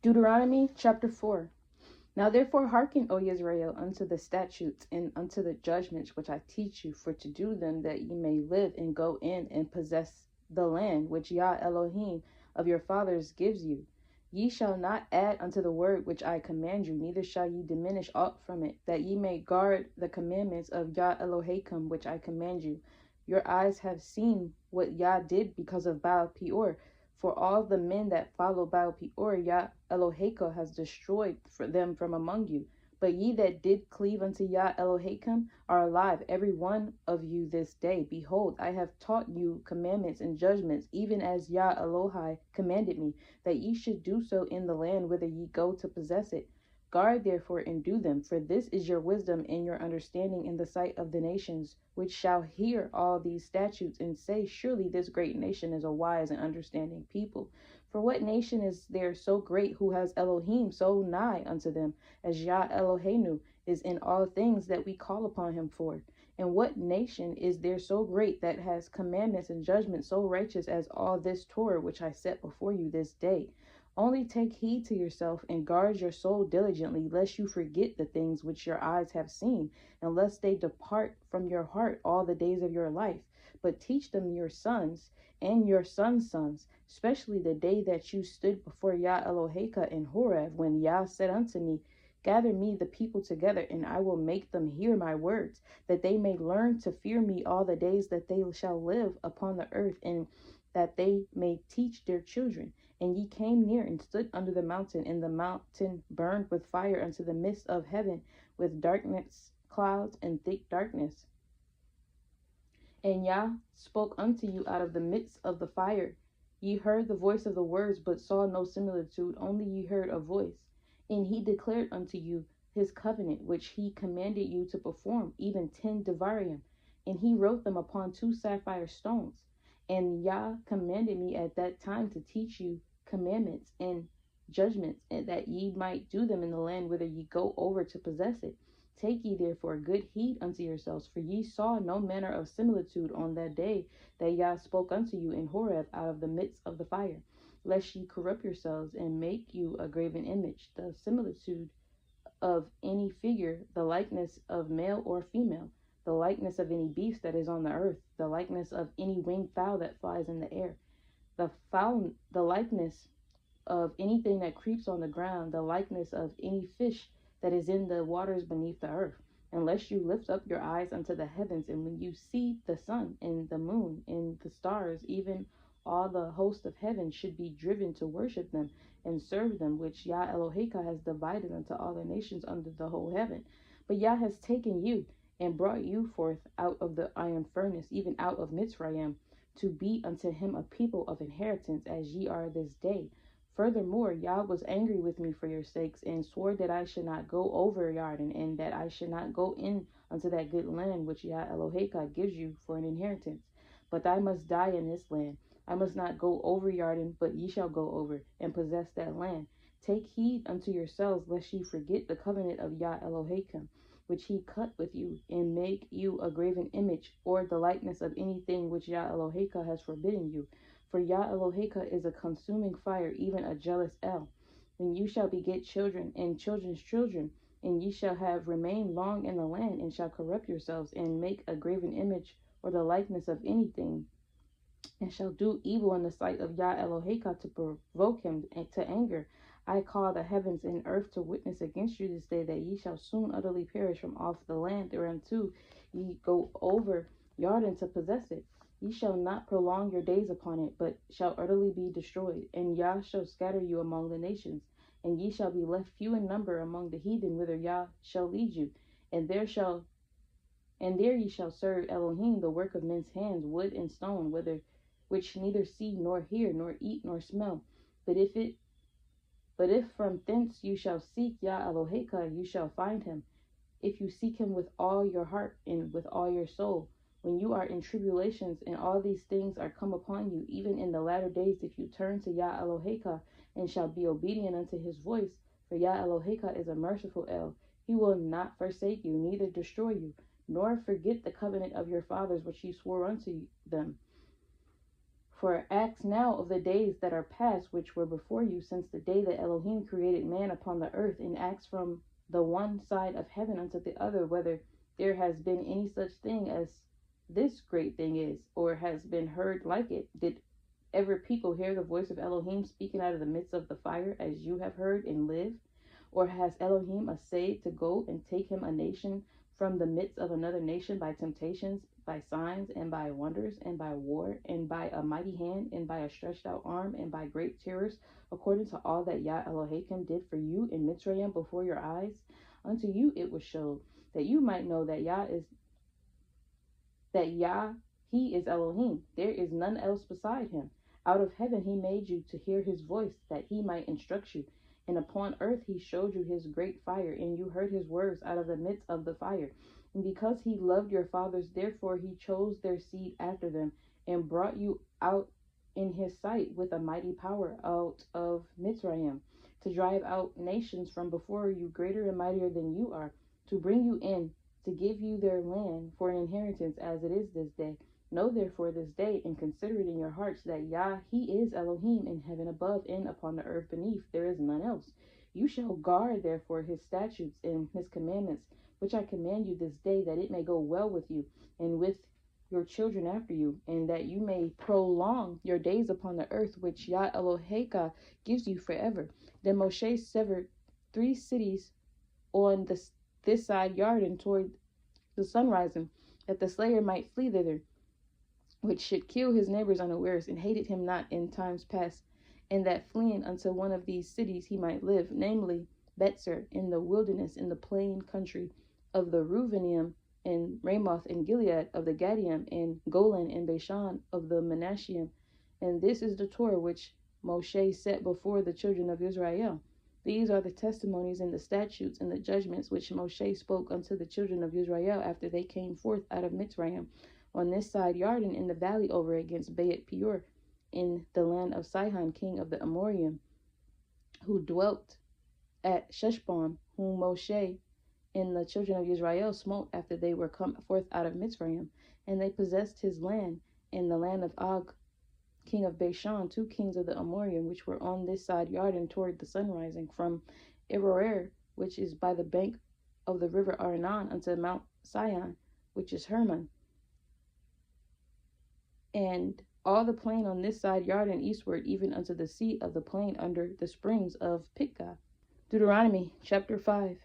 Deuteronomy chapter 4. Now therefore hearken, O Israel, unto the statutes and unto the judgments which I teach you, for to do them, that ye may live and go in and possess the land which Yah Elohim of your fathers gives you. Ye shall not add unto the word which I command you, neither shall ye diminish aught from it, that ye may guard the commandments of Yah Elohim which I command you. Your eyes have seen what Yah did because of Baal Peor. For all the men that follow Baal Peor, Yah Elohim has destroyed for them from among you. But ye that did cleave unto Yah Elohim are alive, every one of you this day. Behold, I have taught you commandments and judgments, even as Yah Elohai commanded me, that ye should do so in the land whither ye go to possess it. Guard therefore and do them, for this is your wisdom and your understanding in the sight of the nations, which shall hear all these statutes and say, surely this great nation is a wise and understanding people. For what nation is there so great who has Elohim so nigh unto them, as Yah Eloheinu is in all things that we call upon him for? And what nation is there so great that has commandments and judgments so righteous as all this Torah which I set before you this day? Only take heed to yourself and guard your soul diligently, lest you forget the things which your eyes have seen, and lest they depart from your heart all the days of your life. But teach them your sons and your sons' sons, especially the day that you stood before Yah Elohim in Horeb, when Yah said unto me, gather me the people together, and I will make them hear my words, that they may learn to fear me all the days that they shall live upon the earth, and that they may teach their children. And ye came near and stood under the mountain, and the mountain burned with fire unto the midst of heaven, with darkness, clouds, and thick darkness. And Yah spoke unto you out of the midst of the fire. Ye heard the voice of the words, but saw no similitude, only ye heard a voice. And he declared unto you his covenant, which he commanded you to perform, even 10 devarim. And he wrote them upon 2 sapphire stones. And Yah commanded me at that time to teach you commandments and judgments, and that ye might do them in the land whither ye go over to possess it. Take ye therefore good heed unto yourselves, for ye saw no manner of similitude on that day that Yah spoke unto you in Horeb out of the midst of the fire, lest ye corrupt yourselves and make you a graven image, the similitude of any figure, the likeness of male or female, the likeness of any beast that is on the earth, the likeness of any winged fowl that flies in the air, the likeness of anything that creeps on the ground, the likeness of any fish that is in the waters beneath the earth, unless you lift up your eyes unto the heavens, and when you see the sun and the moon and the stars, even all the host of heaven should be driven to worship them and serve them, which Yah Elohim has divided unto all the nations under the whole heaven. But Yah has taken you and brought you forth out of the iron furnace, even out of Mitzrayim, to be unto him a people of inheritance, as ye are this day. Furthermore, Yah was angry with me for your sakes, and swore that I should not go over Jordan, and that I should not go in unto that good land which Yah Elohim gives you for an inheritance. But I must die in this land. I must not go over Jordan, but ye shall go over, and possess that land. Take heed unto yourselves, lest ye forget the covenant of Yah Elohim, which he cut with you, and make you a graven image, or the likeness of anything which Yah Elohim has forbidden you. For Yah Elohim is a consuming fire, even a jealous El. When you shall beget children and children's children, and ye shall have remained long in the land, and shall corrupt yourselves, and make a graven image, or the likeness of anything, and shall do evil in the sight of Yah Elohim to provoke him to anger, I call the heavens and earth to witness against you this day, that ye shall soon utterly perish from off the land whereunto ye go over Jordan to possess it. Ye shall not prolong your days upon it, but shall utterly be destroyed. And Yah shall scatter you among the nations, and ye shall be left few in number among the heathen, whither Yah shall lead you. And there ye shall serve Elohim, the work of men's hands, wood and stone, which neither see nor hear, nor eat nor smell. But if from thence you shall seek Yah Elohim, you shall find him, if you seek him with all your heart and with all your soul. When you are in tribulations and all these things are come upon you, even in the latter days, if you turn to Yah Elohim and shall be obedient unto his voice, for Yah Elohim is a merciful El. He will not forsake you, neither destroy you, nor forget the covenant of your fathers which he swore unto them. For ask now of the days that are past, which were before you, since the day that Elohim created man upon the earth, and ask from the one side of heaven unto the other, whether there has been any such thing as this great thing is, or has been heard like it. Did ever people hear the voice of Elohim speaking out of the midst of the fire, as you have heard and live? Or has Elohim essayed to go and take him a nation from the midst of another nation by temptations, by signs, and by wonders, and by war, and by a mighty hand, and by a stretched out arm, and by great terrors, according to all that Yah Elohim did for you in Mitzrayim before your eyes? Unto you it was showed, that you might know that Yah, he is Elohim. There is none else beside him. Out of heaven he made you to hear his voice, that he might instruct you. And upon earth he showed you his great fire, and you heard his words out of the midst of the fire. And because he loved your fathers, therefore he chose their seed after them, and brought you out in his sight with a mighty power out of Mitzrayim, to drive out nations from before you, greater and mightier than you are, to bring you in, to give you their land for an inheritance, as it is this day. Know therefore this day, and consider it in your hearts, that Yah, he is Elohim in heaven above, and upon the earth beneath. There is none else. You shall guard therefore his statutes and his commandments, which I command you this day, that it may go well with you, and with your children after you, and that you may prolong your days upon the earth, which Yah Eloheka gives you forever. Then Moshe severed 3 cities on this side Jordan toward the sunrising, that the slayer might flee thither, which should kill his neighbors unawares, and hated him not in times past, and that fleeing unto one of these cities he might live, namely Betzer, in the wilderness, in the plain country of the Reuvenim, and Ramoth and Gilead of the Gadiim, and Golan and Bashan of the Menasheim. And this is the Torah which Moshe set before the children of Israel. These are the testimonies and the statutes and the judgments which Moshe spoke unto the children of Israel after they came forth out of Mitzrayim, on this side Jordan, in the valley over against Beit Peor, in the land of Sihon, king of the Amorim, who dwelt at Sheshbon, whom Moshe and the children of Israel smote after they were come forth out of Mitzrayim. And they possessed his land, in the land of Og, king of Bashan, 2 kings of the Amorim, which were on this side Jordan toward the sunrising, from Aroer, which is by the bank of the river Arnon, unto Mount Sion, which is Hermon, and all the plain on this side Jordan eastward, even unto the sea of the plain under the springs of Pitgah. Deuteronomy chapter 5.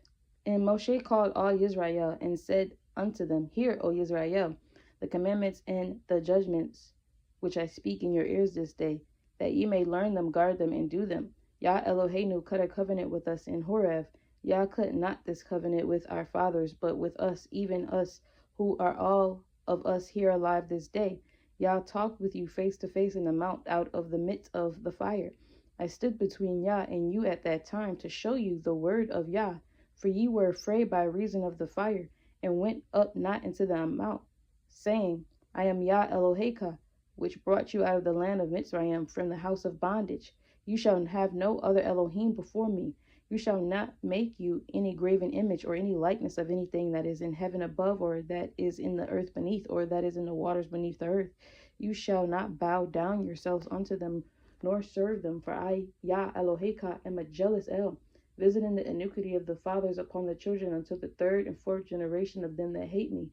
And Moshe called all Israel, and said unto them, Hear, O Israel, the commandments and the judgments which I speak in your ears this day, that ye may learn them, guard them, and do them. Yah Eloheinu cut a covenant with us in Horeb. Yah cut not this covenant with our fathers, but with us, even us, who are all of us here alive this day. Yah talked with you face to face in the mount out of the midst of the fire. I stood between Yah and you at that time to show you the word of Yah, for ye were afraid by reason of the fire, and went up not into the mount, saying, I am Yah Eloheka, which brought you out of the land of Mitzrayim from the house of bondage. You shall have no other Elohim before me. You shall not make you any graven image or any likeness of anything that is in heaven above, or that is in the earth beneath, or that is in the waters beneath the earth. You shall not bow down yourselves unto them, nor serve them, for I, Yah Eloheka, am a jealous El, visiting the iniquity of the fathers upon the children until the 3rd and 4th generation of them that hate me,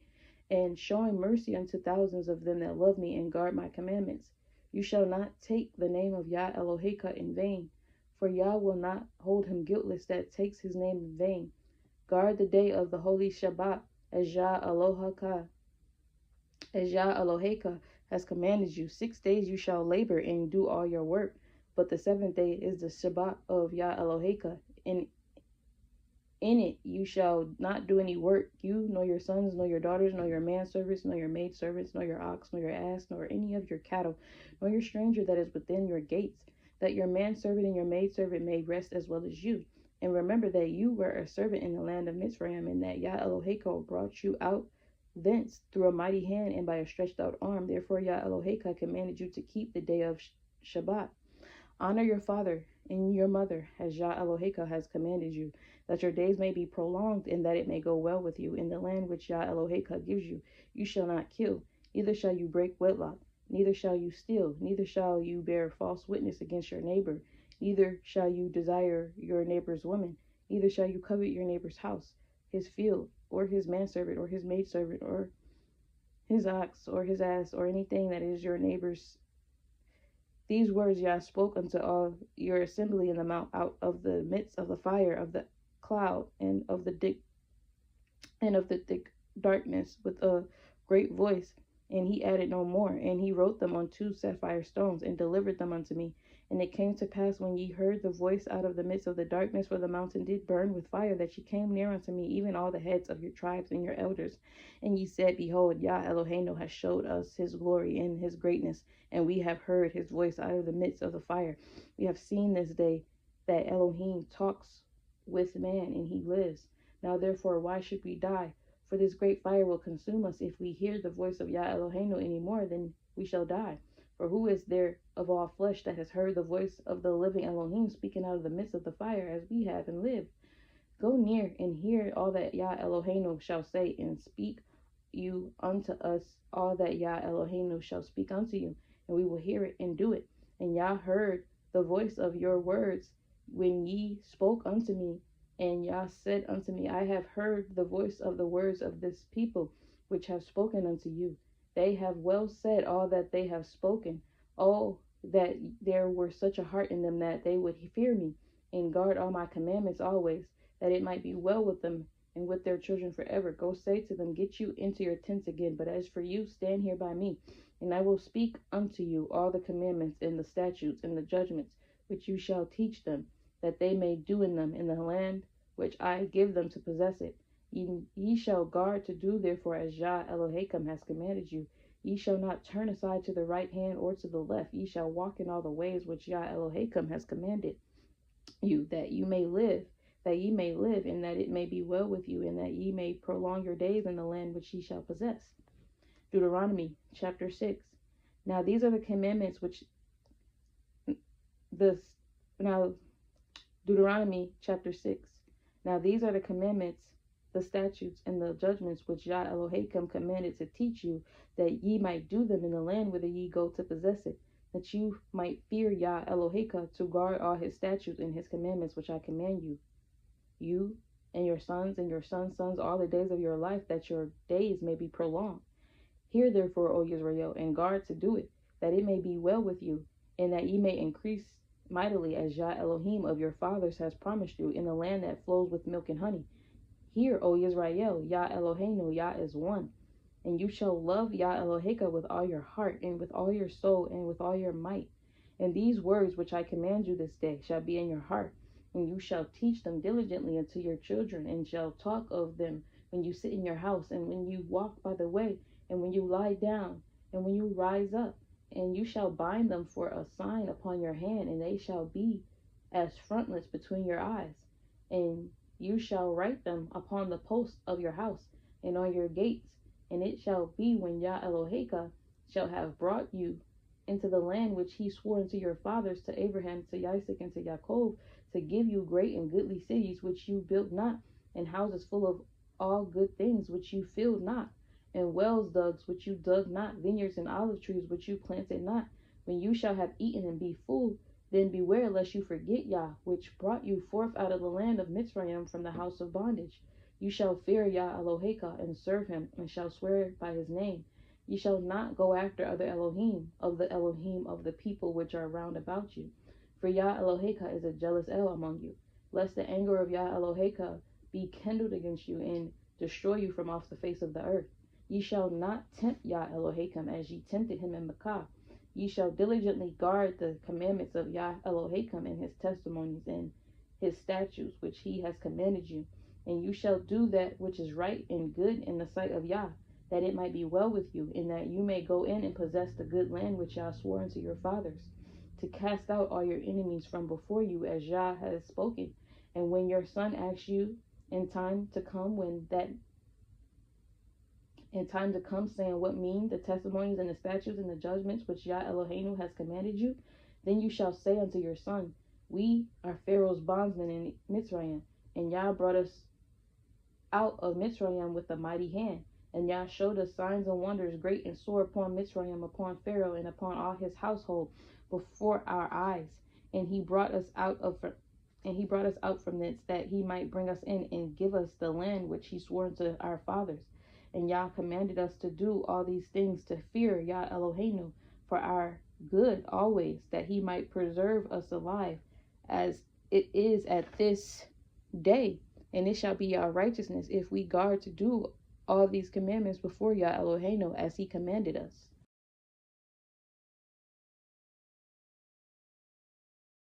and showing mercy unto thousands of them that love me and guard my commandments. You shall not take the name of Yah Eloheka in vain, for Yah will not hold him guiltless that takes his name in vain. Guard the day of the holy Shabbat, as Yah Eloheka has commanded you. 6 days you shall labor and do all your work, but the 7th day is the Shabbat of Yah Eloheka. In it you shall not do any work, you, nor your sons, nor your daughters, nor your manservants, nor your maidservants, nor your ox, nor your ass, nor any of your cattle, nor your stranger that is within your gates, that your manservant and your maidservant may rest as well as you. And remember that you were a servant in the land of Mitzrayim, and that Yah Eloheka brought you out thence through a mighty hand and by a stretched out arm. Therefore Yah Eloheka commanded you to keep the day of Shabbat. Honor your father and your mother, as Yah Eloheka has commanded you, that your days may be prolonged, and that it may go well with you in the land which Yah Eloheka gives you. You shall not kill, neither shall you break wedlock. neither shall you steal, neither shall you bear false witness against your neighbor, neither shall you desire your neighbor's woman, neither shall you covet your neighbor's house, his field, or his manservant, or his maidservant, or his ox, or his ass, or anything that is your neighbor's. These words Yah spoke unto all your assembly in the mount out of the midst of the fire, of the cloud, and of the thick darkness with a great voice. And he added no more. And he wrote them on 2 sapphire stones, and delivered them unto me. And it came to pass, when ye heard the voice out of the midst of the darkness, for the mountain did burn with fire, that ye came near unto me, even all the heads of your tribes and your elders. And ye said, Behold, Yah Eloheinu has showed us his glory and his greatness, and we have heard his voice out of the midst of the fire. We have seen this day that Elohim talks with man, and he lives. Now therefore, why should we die? For this great fire will consume us. If we hear the voice of Yah Eloheinu any more, then we shall die. For who is there of all flesh that has heard the voice of the living Elohim speaking out of the midst of the fire, as we have and lived? Go near and hear all that Yah Eloheinu shall say, and speak you unto us all that Yah Eloheinu shall speak unto you, and we will hear it and do it. And Yah heard the voice of your words when ye spoke unto me. And Yah said unto me, I have heard the voice of the words of this people, which have spoken unto you. They have well said all that they have spoken. Oh, that there were such a heart in them that they would fear me, and guard all my commandments always, that it might be well with them and with their children forever. Go say to them, Get you into your tents again. But as for you, stand here by me, and I will speak unto you all the commandments and the statutes and the judgments, which you shall teach them, that they may do in them in the land which I give them to possess it. Ye shall guard to do therefore as Yah Elohim has commanded you. Ye shall not turn aside to the right hand or to the left. Ye shall walk in all the ways which Yah Elohim has commanded you, that ye may live, and that it may be well with you, and that ye may prolong your days in the land which ye shall possess. Deuteronomy chapter 6. Now these are the commandments which Deuteronomy chapter 6. Now these are the commandments, the statutes, and the judgments which Yah Elohim commanded to teach you, that ye might do them in the land whither ye go to possess it, that you might fear Yah Elohim, to guard all his statutes and his commandments which I command you and your sons and your sons' sons all the days of your life, that your days may be prolonged. Hear therefore, O Israel, and guard to do it, that it may be well with you, and that ye may increase mightily, as Yah Elohim of your fathers has promised you, in a land that flows with milk and honey. Hear, O Israel, Yah Eloheinu, Yah is one. And you shall love Yah Elohim with all your heart, and with all your soul, and with all your might. And these words which I command you this day shall be in your heart, and you shall teach them diligently unto your children, and shall talk of them when you sit in your house, and when you walk by the way, and when you lie down, and when you rise up. And you shall bind them for a sign upon your hand, and they shall be as frontlets between your eyes. And you shall write them upon the posts of your house and on your gates. And it shall be, when Yah Elohim shall have brought you into the land which he swore unto your fathers, to Abraham, to Isaac, and to Jacob, to give you great and goodly cities which you built not, and houses full of all good things which you filled not, and wells dug which you dug not, vineyards and olive trees which you planted not. When you shall have eaten and be full, then beware lest you forget Yah, which brought you forth out of the land of Mitzrayim from the house of bondage. You shall fear Yah Elohim, and serve him, and shall swear by his name. Ye shall not go after other Elohim of the people which are round about you. For Yah Elohim is a jealous El among you, lest the anger of Yah Elohim be kindled against you, and destroy you from off the face of the earth. Ye shall not tempt Yah Elohim as ye tempted him in Makkah. Ye shall diligently guard the commandments of Yah Elohim, and his testimonies and his statutes which he has commanded you. And you shall do that which is right and good in the sight of Yah, that it might be well with you, and that you may go in and possess the good land which Yah swore unto your fathers, to cast out all your enemies from before you, as Yah has spoken. And when your son asks you in time to come, saying, What mean the testimonies and the statutes and the judgments which Yah Eloheinu has commanded you? Then you shall say unto your son, We are Pharaoh's bondsmen in Mitzrayim, and Yah brought us out of Mitzrayim with a mighty hand, And Yah showed us signs and wonders great and sore upon Mitzrayim, upon Pharaoh, and upon all his household before our eyes. And he brought us out from thence, that he might bring us in and give us the land which he swore unto our fathers. And Yah commanded us to do all these things, to fear Yah Eloheinu for our good always, that he might preserve us alive, as it is at this day. And it shall be our righteousness if we guard to do all these commandments before Yah Eloheinu, as he commanded us.